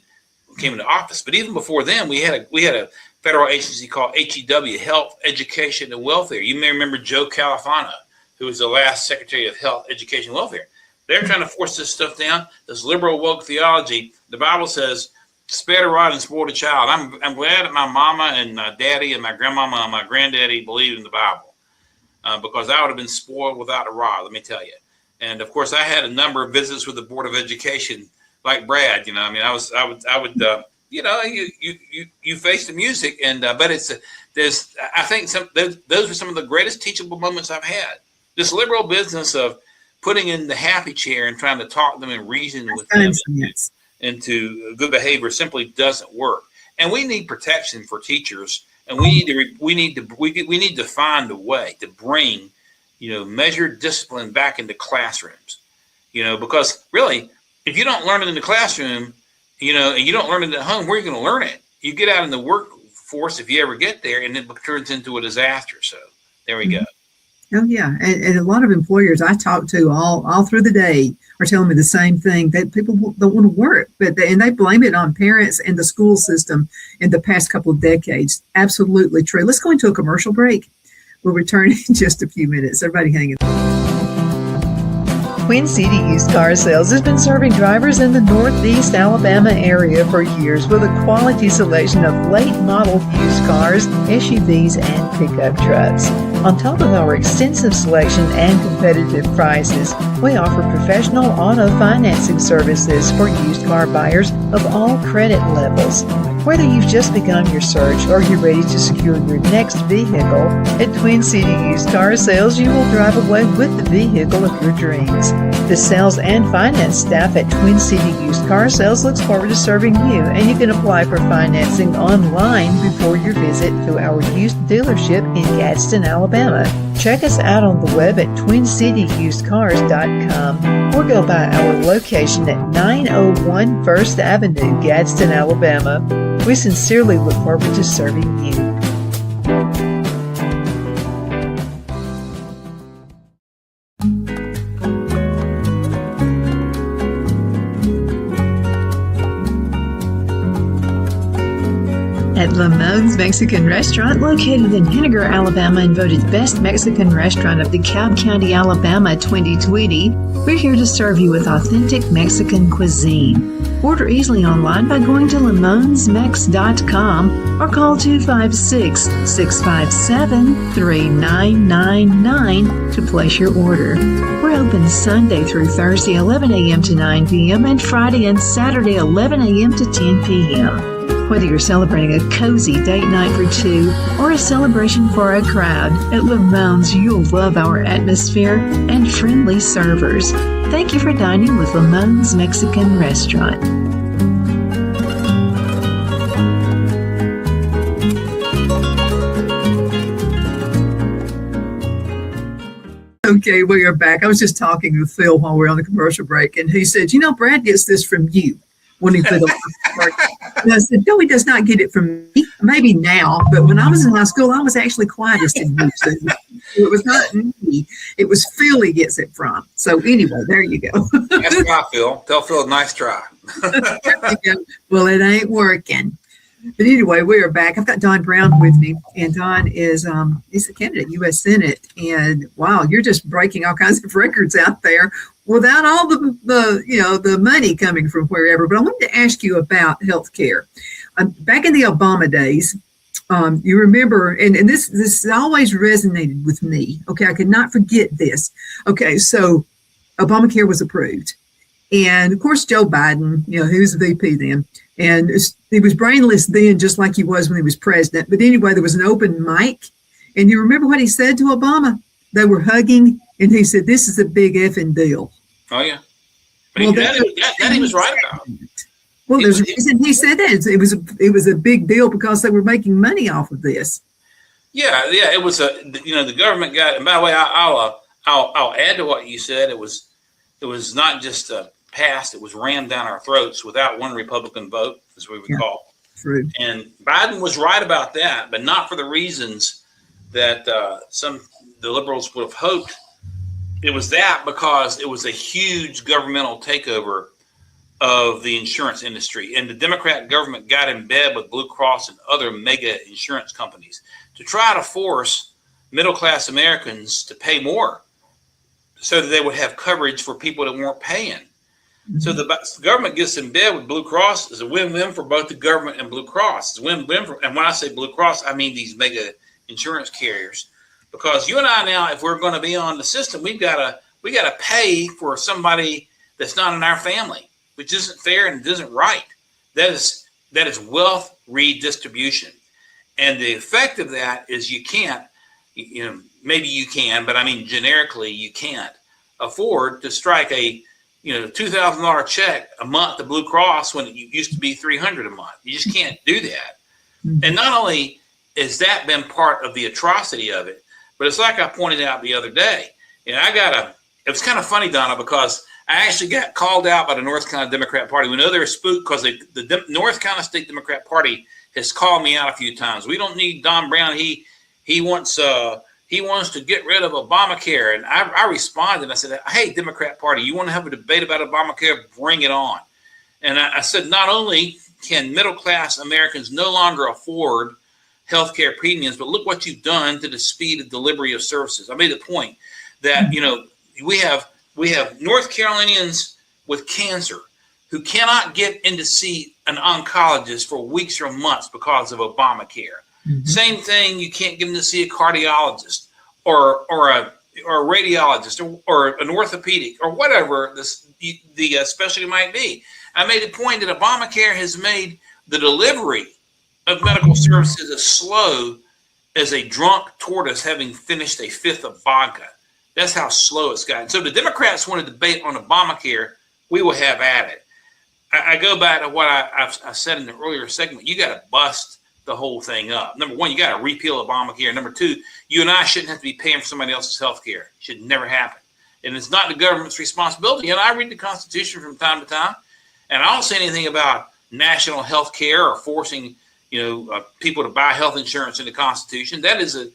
came into office. But even before then, we had a federal agency called HEW, Health, Education, and Welfare. You may remember Joe Califano, who was the last Secretary of Health, Education, and Welfare. They're trying to force this stuff down, this liberal woke theology. The Bible says, spare the rod and spoil the child. I'm glad that my mama and my daddy and my grandmama and my granddaddy believed in the Bible, because I would have been spoiled without a rod, let me tell you. And of course, I had a number of visits with the Board of Education, like Brad. You face the music, and but I think those were some of the greatest teachable moments I've had. This liberal business of putting in the happy chair and trying to talk them and reason with them into good behavior simply doesn't work. And we need protection for teachers, and we need to find a way to bring measured discipline back into classrooms. Because really, if you don't learn it in the classroom, and you don't learn it at home, where are you going to learn it? You get out in the workforce, if you ever get there, and it turns into a disaster. So there we go. Oh, yeah. And a lot of employers I talk to all through the day are telling me the same thing, that people don't want to work, and they blame it on parents and the school system in the past couple of decades. Absolutely true. Let's go into a commercial break. We'll return in just a few minutes. Everybody hang on. Twin City Used Car Sales has been serving drivers in the Northeast Alabama area for years with a quality selection of late model used cars, SUVs, and pickup trucks. On top of our extensive selection and competitive prices, we offer professional auto financing services for used car buyers of all credit levels. Whether you've just begun your search or you're ready to secure your next vehicle, at Twin City Used Car Sales, you will drive away with the vehicle of your dreams. The sales and finance staff at Twin City Used Car Sales looks forward to serving you, and you can apply for financing online before your visit to our used dealership in Gadsden, Alabama. Check us out on the web at twincityusedcars.com or go by our location at 901 First Avenue, Gadsden, Alabama. We sincerely look forward to serving you. At Lamone's Mexican Restaurant, located in Henniger, Alabama, and voted Best Mexican Restaurant of DeKalb County, Alabama 2020, we're here to serve you with authentic Mexican cuisine. Order easily online by going to lamonsmex.com or call 256-657-3999 to place your order. We're open Sunday through Thursday, 11 a.m. to 9 p.m. and Friday and Saturday, 11 a.m. to 10 p.m. Whether you're celebrating a cozy date night for two or a celebration for a crowd, at Lamone's you'll love our atmosphere and friendly servers. Thank you for dining with Lamone's Mexican Restaurant. Okay, we are back. I was just talking with Phil while we were on the commercial break, and he said, Brad gets this from you when he put on work. And I said, no, he does not get it from me. Maybe now, but when I was in high school, I was actually quietest in you. So it was not me. It was Phil he gets it from. So anyway, there you go. That's right, Phil. Tell Phil, nice try. There you go. Well, it ain't working. But anyway, we are back. I've got Don Brown with me, and Don is he's a candidate U.S. Senate. And wow, you're just breaking all kinds of records out there without all the money coming from wherever. But I wanted to ask you about health care. Back in the Obama days, you remember, and this always resonated with me. Okay, I could not forget this. Okay, so Obamacare was approved. And of course, Joe Biden, he was the VP then, and he was brainless then, just like he was when he was president. But anyway, there was an open mic, and you remember what he said to Obama? They were hugging, and he said, "This is a big effing deal." Oh yeah, but that he was right about. Well, there's a reason he said that. It was a big deal because they were making money off of this. Yeah, it was the government got. And by the way, I'll add to what you said. It was not just passed; it was rammed down our throats without one Republican vote, as we would call. True. And Biden was right about that, but not for the reasons that the liberals would have hoped. It was that because it was a huge governmental takeover of the insurance industry, and the Democrat government got in bed with Blue Cross and other mega insurance companies to try to force middle-class Americans to pay more so that they would have coverage for people that weren't paying. Mm-hmm. So the government gets in bed with Blue Cross is a win-win for both the government and Blue Cross. It's a win-win and when I say Blue Cross, I mean these mega insurance carriers, because you and I now, if we're going to be on the system, we got to pay for somebody that's not in our family, which isn't fair and isn't right. That is wealth redistribution, and the effect of that is you can't, maybe you can, but I mean generically you can't afford to strike a $2,000 check a month to Blue Cross when it used to be $300 a month. You just can't do that. Mm-hmm. And not only has that been part of the atrocity of it, but it's like I pointed out the other day. It was kind of funny, Donna, because I actually got called out by the North Carolina Democrat Party. We know they're spooked because the North Carolina State Democrat Party has called me out a few times. We don't need Don Brown. He wants to get rid of Obamacare. And I responded. I said, hey, Democrat Party, you want to have a debate about Obamacare? Bring it on. And I said, not only can middle-class Americans no longer afford health care premiums, but look what you've done to the speed of delivery of services. I made the point that, we have North Carolinians with cancer who cannot get in to see an oncologist for weeks or months because of Obamacare. Mm-hmm. Same thing, you can't get in to see a cardiologist or a radiologist or an orthopedic or whatever the specialty might be. I made a point that Obamacare has made the delivery of medical services as slow as a drunk tortoise having finished a fifth of vodka. That's how slow it's gotten. So the Democrats want to debate on Obamacare. We will have at it. I go back to what I said in the earlier segment. You got to bust the whole thing up. Number one, you got to repeal Obamacare. Number two, you and I shouldn't have to be paying for somebody else's health care. Should never happen. And it's not the government's responsibility. And I read the Constitution from time to time, and I don't say anything about national health care or forcing people to buy health insurance in the Constitution. That is an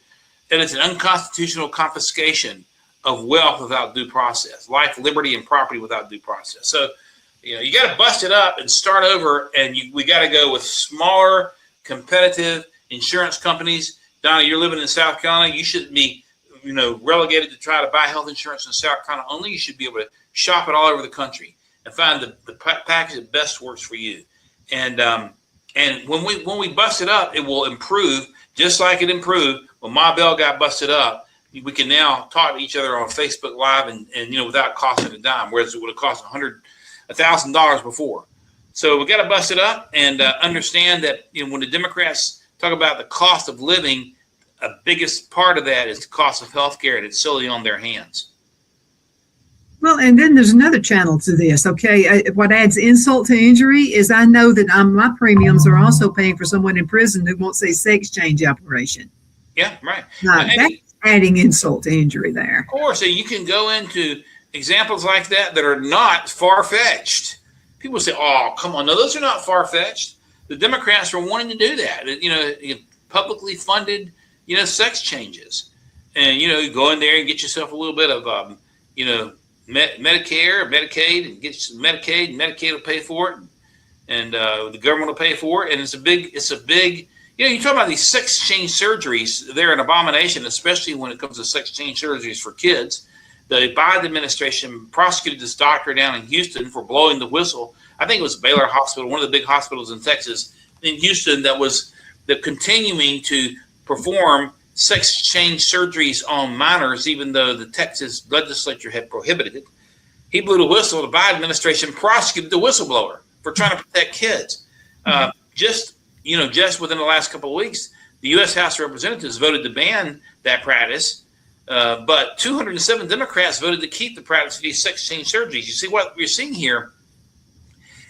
unconstitutional confiscation of wealth without due process, life, liberty, and property without due process. So, you got to bust it up and start over, and we got to go with smaller, competitive insurance companies. Donna, you're living in South Carolina. You shouldn't be, relegated to try to buy health insurance in South Carolina only. You should be able to shop it all over the country and find the package that best works for you. And when we bust it up, it will improve just like it improved when Ma Bell got busted up. We can now talk to each other on Facebook Live and without costing a dime, whereas it would have cost $1,000 before. So we got to bust it up and understand that when the Democrats talk about the cost of living, a biggest part of that is the cost of health care, and it's solely on their hands. Well, and then there's another channel to this. Okay, what adds insult to injury is I know that my premiums are also paying for someone in prison who wants a sex change operation. Yeah, right. That's adding insult to injury there. Of course, and you can go into examples like that are not far-fetched. People say, "Oh, come on, no, those are not far-fetched." The Democrats were wanting to do that. Publicly funded, sex changes, and you go in there and get yourself a little bit of, Medicare, or Medicaid, and get some Medicaid, and Medicaid will pay for it, and the government will pay for it, and it's a big. You talk about these sex change surgeries; they're an abomination, especially when it comes to sex change surgeries for kids. The Biden administration prosecuted this doctor down in Houston for blowing the whistle. I think it was Baylor Hospital, one of the big hospitals in Texas, in Houston, that was continuing to perform sex change surgeries on minors, even though the Texas legislature had prohibited it. He blew the whistle. The Biden administration prosecuted the whistleblower for trying to protect kids. Just within the last couple of weeks, the U.S. House of Representatives voted to ban that practice. But 207 Democrats voted to keep the practice of these sex change surgeries. You see, what we're seeing here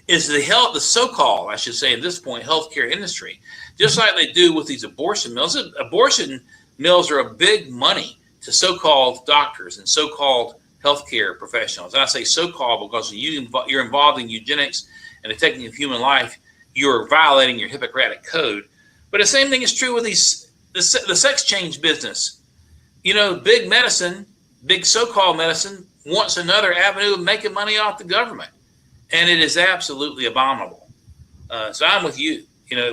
is the so-called, I should say at this point, healthcare industry, just like they do with these abortion mills. Abortion mills are a big money to so-called doctors and so-called healthcare professionals. And I say so-called because you're involved in eugenics and the taking of human life, you're violating your Hippocratic code. But the same thing is true with the sex change business. Big medicine, big so-called medicine, wants another avenue of making money off the government. And it is absolutely abominable. So I'm with you.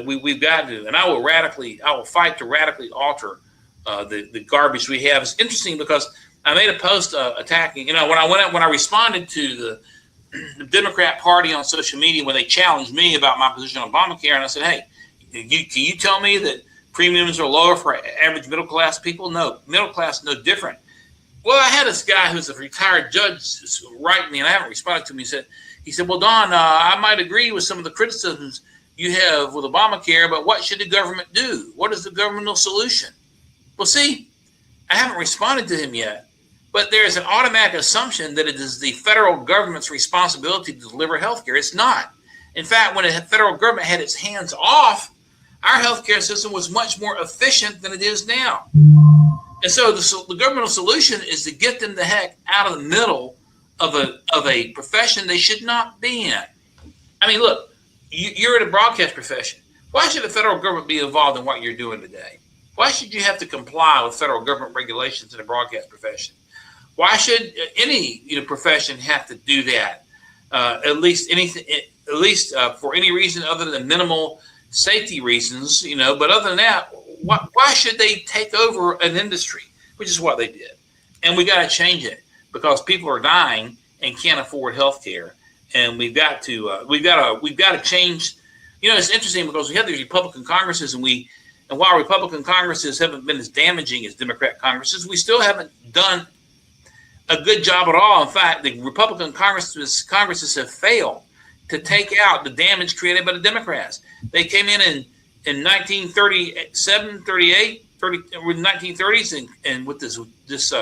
We've got to, and I will fight to radically alter the garbage we have. It's interesting because I made a post attacking, when I responded to the Democrat Party on social media when they challenged me about my position on Obamacare, and I said, hey, can you tell me that premiums are lower for average middle class people? No, middle class, no different. Well, I had this guy who's a retired judge write me, and I haven't responded to him. He said, well, Don, I might agree with some of the criticisms you have with Obamacare, but what should the government do? What is the governmental solution? Well, see, I haven't responded to him yet, but there is an automatic assumption that it is the federal government's responsibility to deliver health care. It's not. In fact, when the federal government had its hands off, our healthcare system was much more efficient than it is now. And so the governmental solution is to get them the heck out of the middle of a profession they should not be in. I mean, look, you're in a broadcast profession. Why should the federal government be involved in what you're doing today? Why should you have to comply with federal government regulations in a broadcast profession? Why should any profession have to do that? At least for any reason other than minimal safety reasons, but other than that, why should they take over an industry, which is what they did? And we got to change it because people are dying and can't afford health care. And we've got to change. It's interesting because we have these Republican Congresses and while Republican Congresses haven't been as damaging as Democrat Congresses, we still haven't done a good job at all. In fact, the Republican Congresses have failed to take out the damage created by the Democrats. They came in 1937, 38, with 1930s and with this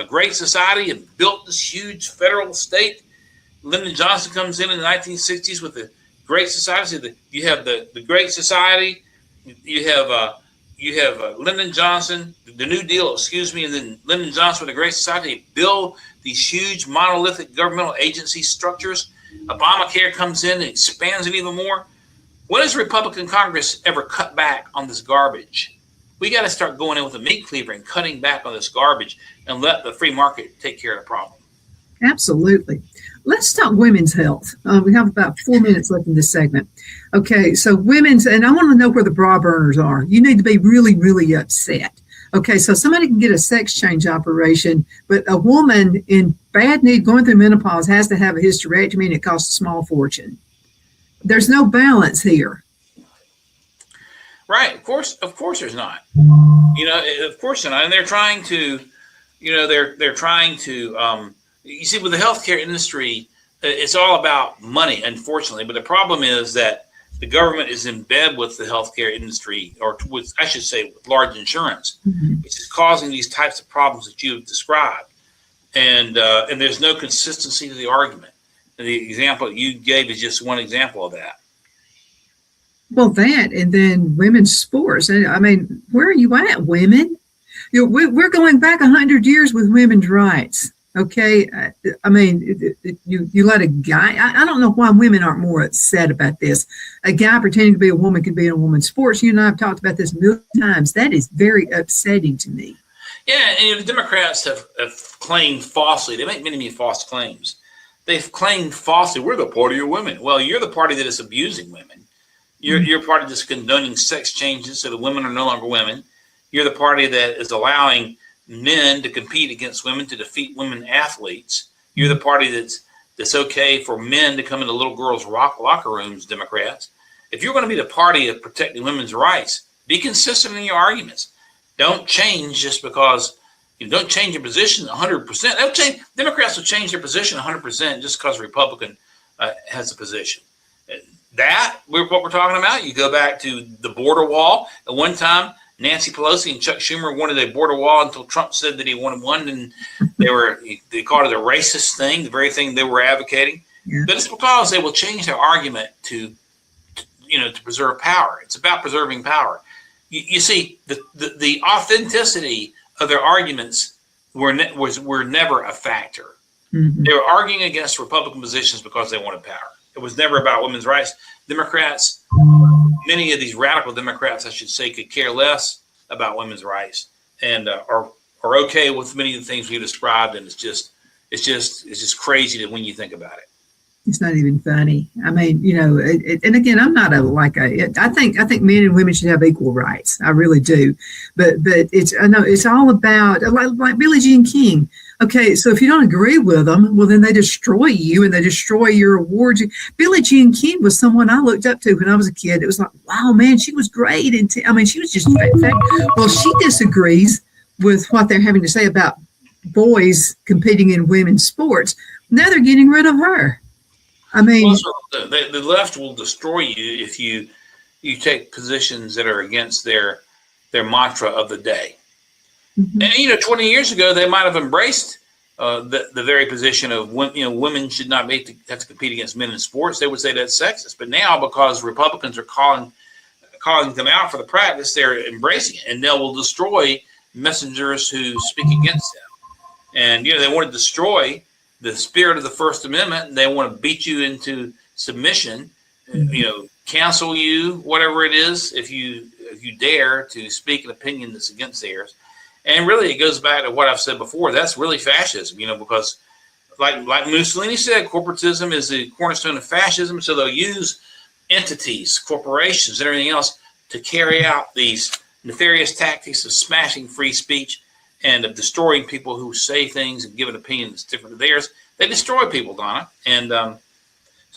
Great Society and built this huge federal state. Lyndon Johnson comes in the 1960s with the Great Society. So you have the Great Society, you have Lyndon Johnson, the New Deal, and then Lyndon Johnson with the Great Society. They build these huge monolithic governmental agency structures. Obamacare comes in and expands it even more. When has Republican Congress ever cut back on this garbage? We got to start going in with a meat cleaver and cutting back on this garbage and let the free market take care of the problem. Absolutely. Let's talk women's health. We have about 4 minutes left in this segment. Okay, so women's, and I want to know where the bra burners are. You need to be really, really upset. Okay, so somebody can get a sex change operation, but a woman in bad need going through menopause has to have a hysterectomy, and it costs a small fortune. There's no balance here. Right. Of course there's not. Of course not. And they're trying to, they're trying to, you see, with the healthcare industry, it's all about money, unfortunately. But the problem is that the government is in bed with the healthcare industry, or with, I should say, with large insurance, which is causing these types of problems that you have described. And there's no consistency to the argument. And the example you gave is just one example of that. Well, that, and then women's sports. I mean, where are you at, women? We're going back 100 years with women's rights. Okay, I mean, you let a guy. I don't know why women aren't more upset about this. A guy pretending to be a woman can be in a woman's sports. You and I have talked about this a million times. That is very upsetting to me. Yeah, and the Democrats have claimed falsely. They make many false claims. They've claimed falsely, we're the party of women. Well, you're the party that is abusing women. You're part of this condoning sex changes so the women are no longer women. You're the party that is allowing men to compete against women to defeat women athletes. You're the party that's okay for men to come into little girls' locker rooms, Democrats. If you're going to be the party of protecting women's rights, be consistent in your arguments. Don't change just because you don't change your position 100%. Democrats will change their position 100% just because a Republican has a position. What we're talking about, you go back to the border wall. At one time, Nancy Pelosi and Chuck Schumer wanted a border wall until Trump said that he wanted one, and they called it a racist thing, the very thing they were advocating. Yeah. But it's because they will change their argument to preserve power. It's about preserving power. You see, the authenticity of their arguments were never a factor. Mm-hmm. They were arguing against Republican positions because they wanted power. It was never about women's rights. Democrats, many of these radical Democrats, I should say, could care less about women's rights and are okay with many of the things we described. And it's just crazy that when you think about it. It's not even funny. I mean, and again, I'm not I think men and women should have equal rights. I really do. But it's all about like Billie Jean King. Okay, so if you don't agree with them, well, then they destroy you and they destroy your awards. Billie Jean King was someone I looked up to when I was a kid. It was like, wow, man, she was great. And she was just fantastic. Well, she disagrees with what they're having to say about boys competing in women's sports. Now they're getting rid of her. I mean, well, the left will destroy you if you take positions that are against their mantra of the day. Mm-hmm. And 20 years ago, they might have embraced the very position of women should not have to compete against men in sports. They would say that's sexist. But now, because Republicans are calling them out for the practice, they're embracing it, and they will destroy messengers who speak against them. And they want to destroy the spirit of the First Amendment, and they want to beat you into submission. Mm-hmm. Cancel you, whatever it is, if you dare to speak an opinion that's against theirs. And really, it goes back to what I've said before. That's really fascism, because like Mussolini said, corporatism is the cornerstone of fascism. So they'll use entities, corporations, and everything else to carry out these nefarious tactics of smashing free speech and of destroying people who say things and give an opinion that's different to theirs. They destroy people, Donna. And so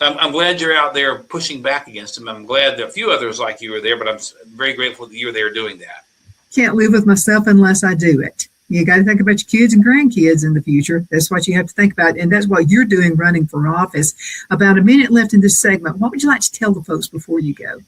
I'm glad you're out there pushing back against them. I'm glad that a few others like you are there, but I'm very grateful that you're there doing that. Can't live with myself unless I do it. You got to think about your kids and grandkids in the future. That's what you have to think about. And that's what you're doing running for office. About a minute left in this segment. What would you like to tell the folks before you go?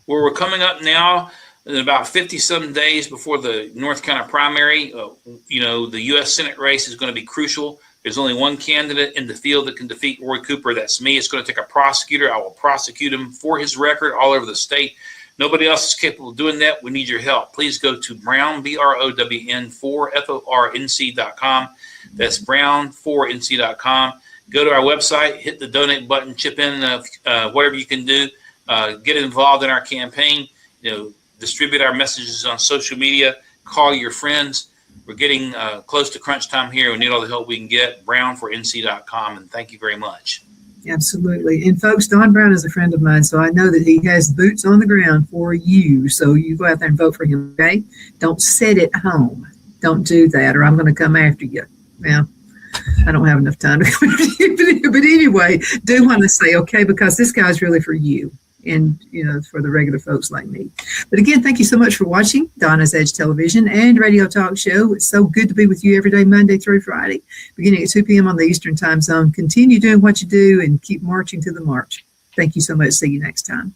Well, we're coming up now in about 50-some days before the North Carolina primary. The U.S. Senate race is going to be crucial. There's only one candidate in the field that can defeat Roy Cooper. That's me. It's going to take a prosecutor. I will prosecute him for his record all over the state. Nobody else is capable of doing that. We need your help. Please go to Brown, BROWN, 4FORNC.com. That's Brown4NC.com. Go to our website, hit the donate button, chip in whatever you can do. Get involved in our campaign. Distribute our messages on social media. Call your friends. We're getting close to crunch time here. We need all the help we can get. Brown4NC.com. And thank you very much. Absolutely. And folks, Don Brown is a friend of mine, so I know that he has boots on the ground for you. So you go out there and vote for him, okay? Don't sit at home. Don't do that, or I'm going to come after you. Well, I don't have enough time to come after you. But anyway, do want to say, okay, because this guy's really for you and, for the regular folks like me. But again, thank you so much for watching Donna's Edge Television and Radio Talk Show. It's so good to be with you every day, Monday through Friday, beginning at 2 p.m. on the Eastern Time Zone. Continue doing what you do and keep marching to the march. Thank you so much. See you next time.